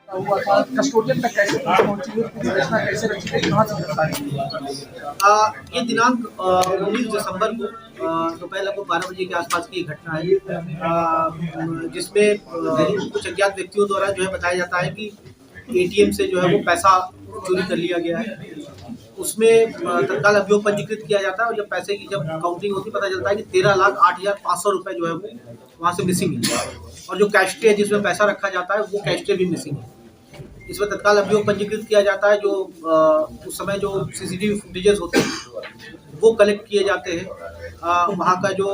हुआ था, कस्टोडियन तक कैसे पहुँची, पूरी घटना कैसे रची गई, कहाँ से गिरफ्तारी हुई? ये दिनांक 19 दिसंबर को दोपहर लगभग 12 बजे के आसपास की एक घटना है, जिसमें कुछ अज्ञात व्यक्तियों द्वारा जो है बताया जाता है कि एटीएम से जो है वो पैसा चोरी कर लिया गया है। उसमें तत्काल अभियोग पंजीकृत किया जाता है और जब पैसे की जब काउंटिंग होती है पता चलता है कि 13,08,500 रुपए जो है वो वहाँ से मिसिंग है और जो कैश ट्रे जिसमें पैसा रखा जाता है वो कैश ट्रे भी मिसिंग है। इसमें तत्काल अभियोग पंजीकृत किया जाता है। जो उस समय जो सीसीटीवी फुटेजेस होते हैं वो कलेक्ट किए जाते हैं। वहाँ का जो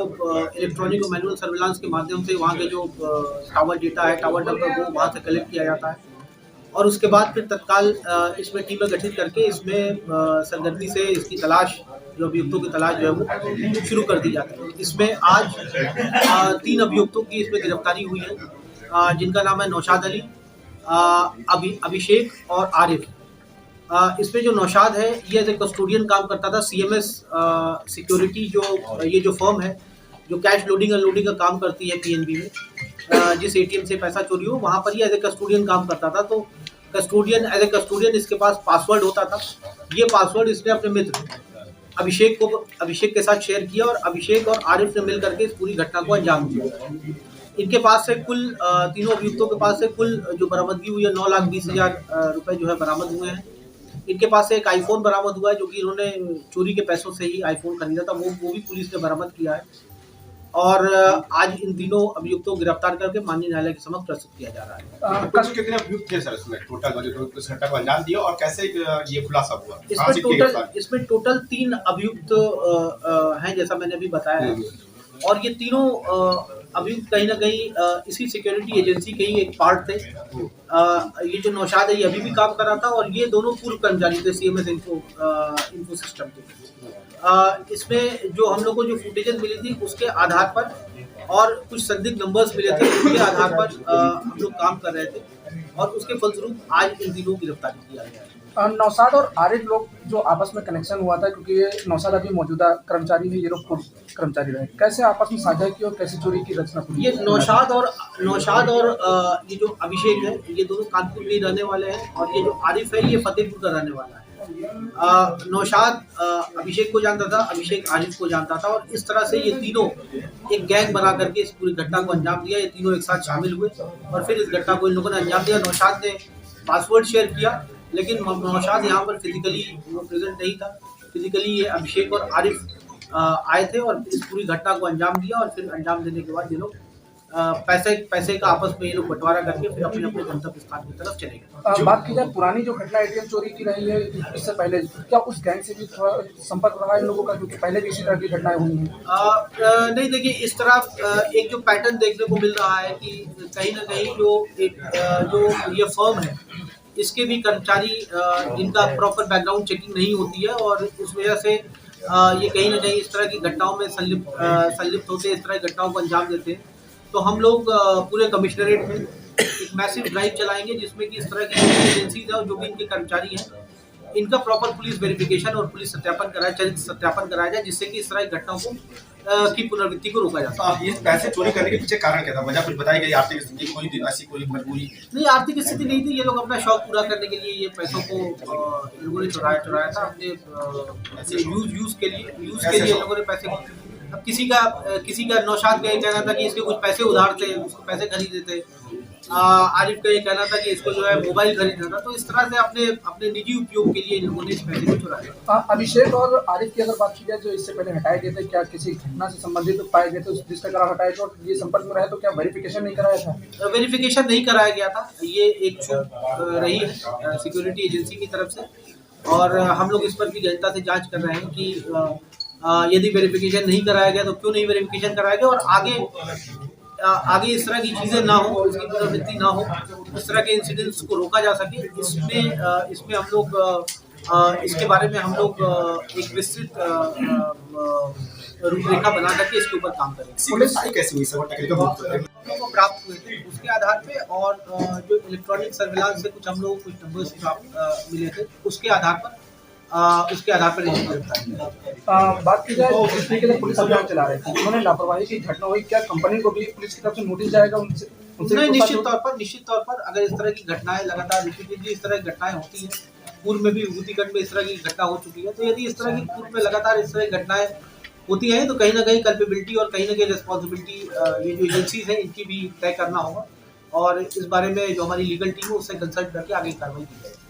इलेक्ट्रॉनिक और मैनुअल सर्विलांस के माध्यम से वहाँ के जो टावर डेटा है, टावर नंबर, वो वहाँ से कलेक्ट किया जाता है और उसके बाद फिर तत्काल इसमें टीमें गठित करके इसमें सरगर्मी से इसकी तलाश, जो अभियुक्तों की तलाश जो है वो शुरू कर दी जाती है। इसमें आज 3 अभियुक्तों की इसमें गिरफ्तारी हुई है, जिनका नाम है नौशाद अली, अभिषेक और आरिफ। इसमें जो नौशाद है ये एज ए कस्टोडियन काम करता था सीएमएस सिक्योरिटी, जो ये जो फर्म है जो कैश लोडिंग अनलोडिंग का काम करती है पीएनबी में। जिस एटीएम से पैसा चोरी हो वहाँ पर ये एज ए कस्टोडियन काम करता था। तो कस्टोडियन एज ए कस्टोडियन इसके पास पासवर्ड होता था। ये पासवर्ड इसने अपने मित्र अभिषेक के साथ शेयर किया और अभिषेक और आरिफ ने मिल करके इस पूरी घटना को अंजाम दिया। इनके पास से कुल तीनों अभियुक्तों के पास से कुल जो बरामदगी हुई है 9,20,000 रुपए जो है बरामद हुए हैं। इनके पास से एक आईफोन बरामद हुआ है, जो कि इन्होंने चोरी के पैसों से ही आईफोन खरीदा था, वो भी पुलिस ने बरामद किया है। और आज इन तीनों अभियुक्तों को गिरफ्तार करके माननीय न्यायालय के समक्ष प्रस्तुत किया जा रहा है। कुल कितने अभियुक्त थे सर इसमें टोटल, जो इस घटना को अंजाम दिया और कैसे ये खुलासा हुआ? इसमें टोटल 3 अभियुक्त हैं, जैसा मैंने अभी बताया है। और ये तीनों अभियुक्त कहीं ना कहीं इसी सिक्योरिटी एजेंसी के ही एक पार्ट थे। ये जो नौशाद है ये अभी भी काम कर रहा था और ये दोनों पूर्व कर्मचारी थे सीएमएस इन्फो सिस्टम के। इसमें जो हम लोग को जो फुटेजेस मिली थी उसके आधार पर और कुछ संदिग्ध नंबर्स मिले थे, उनके आधार पर हम लोग काम कर रहे थे और उसके फलस्वरूप आज इन तीनों की गिरफ्तारी किया गया है। नौशाद और आरिफ लोग जो आपस में कनेक्शन हुआ था, क्योंकि ये नौशाद अभी मौजूदा कर्मचारी है, ये लोग पूर्व कर्मचारी रहे, कैसे आपस में साझा की और कैसे चोरी की रचना हुई? ये नौशाद और ये जो अभिषेक है ये दोनों कानपुर के रहने वाले हैं और ये जो आरिफ है ये फतेहपुर का रहने वाला है। नौशाद अभिषेक को जानता था, अभिषेक आरिफ को जानता था और इस तरह से ये तीनों एक गैंग बना करके इस पूरी घटना को अंजाम दिया। ये तीनों एक साथ शामिल हुए और फिर इस घटना को इन लोगों ने अंजाम दिया। नौशाद ने पासवर्ड शेयर किया, लेकिन नौशाद यहाँ पर फिजिकली वो प्रेजेंट नहीं था। फिजिकली ये अभिषेक और आरिफ आए थे और इस पूरी घटना को अंजाम दिया और फिर अंजाम देने के बाद ये लोग पैसे का आपस में ये लोग बंटवारा करके फिर अपने अपने गंतव्य स्थान की तरफ चले गए। बात की जाए पुरानी जो घटना एटीएम चोरी की रही है इससे पहले, क्या उस गैंग से भी थोड़ा संपर्क रहा है इन लोगों का, क्योंकि पहले भी इसी तरह की घटनाएं हुई हैं? नहीं, देखिए इस तरह एक जो पैटर्न देखने को मिल रहा है कि कहीं ना कहीं जो ये फर्म है इसके भी कर्मचारी जिनका प्रॉपर बैकग्राउंड चेकिंग नहीं होती है और इस वजह से ये कहीं ना कहीं इस तरह की घटनाओं में संलिप्त होते हैं, इस तरह की घटनाओं को अंजाम देते हैं। तो हम लोग पूरे कमिश्नरेट में एक मैसिव ड्राइव चलाएंगे जिसमें कि इस तरह की एजेंसीज है और जो भी इनके कर्मचारी हैं इनका प्रॉपर पुलिस वेरिफिकेशन और पुलिस सत्यापन कराया, चरित्र सत्यापन कराया जाए, जिससे कि इस तरह की घटनाओं को की पुनरावृत्ति को रोका जा सके। आप ये पैसे चोरी करने के पीछे कारण क्या था? वजह कुछ बताई गई? आर्थिक स्थिति कोई मजबूरी? नहीं, आर्थिक स्थिति नहीं थी। ये लोग अपना शौक पूरा करने के लिए ये पैसों को लोगों ने चुराया था अपने यूज के लिए लोगों ने पैसे। अब किसी का नौशाद का ये कहना था कि इसके कुछ पैसे उधार थे, उसको पैसे खरीदे थे। आरिफ का ये कहना था कि इसको जो है मोबाइल खरीदना था। तो इस तरह से अपने निजी उपयोग के लिए इन लोगों ने इस पैसे को चुराया। अभिषेक और आरिफ की अगर बात की जाए जो इससे पहले हटाए गए थे, क्या किसी घटना से संबंधित पाए गए थे जिसका कारण हटाए थे और ये संपर्क में रहे तो क्या वेरिफिकेशन नहीं कराया था? वेरिफिकेशन नहीं कराया गया था, ये एक चूक रही है सिक्योरिटी एजेंसी की तरफ से और हम लोग इस पर भी गहनता से जाँच कर रहे हैं कि यदि वेरिफिकेशन नहीं कराया गया तो क्यों नहीं वेरिफिकेशन कराया गया और आगे इस तरह की चीज़ें ना हो, इसकी पुनरावृत्ति ना हो, इस तरह के इंसिडेंट्स को रोका जा सके। इसमें हम लोग इसके बारे में हम लोग एक विस्तृत रूपरेखा बना करके इसके ऊपर काम करेंगे। पुलिस कैसे हुई सब टेक्निकल को प्राप्त हुए थे उसके आधार पे और जो इलेक्ट्रॉनिक सर्विलांस से कुछ हम लोग कुछ नंबर्स प्राप्त मिले थे उसके आधार पर उसके आधार पर इनकी गिरफ्तारी की। बात की जाए जिस तरीके से पुलिस अभियान चला रही थी, उन्होंने लापरवाही की घटना हुई, क्या कंपनी को भी पुलिस की तरफ से नोटिस जाएगा उनसे नहीं, पूछताछ निश्चित तौर पर अगर इस तरह की घटनाएं लगातार रिपीटेडली इस तरह की घटनाएं होती हैं, पूर्व में भी विभूतिगढ़ में इस तरह की घटना हो चुकी है, तो यदि इस तरह की पूर्व में लगातार इस तरह की घटनाएं होती हैं तो कहीं ना कहीं कल्पेबिलिटी और कहीं ना कहीं रिस्पॉन्सिबिलिटी ये जो एजेंसीज हैं इनकी भी तय करना होगा, और इस बारे में जो हमारी लीगल टीम है उससे कंसल्ट करके आगे कार्रवाई की जाएगी।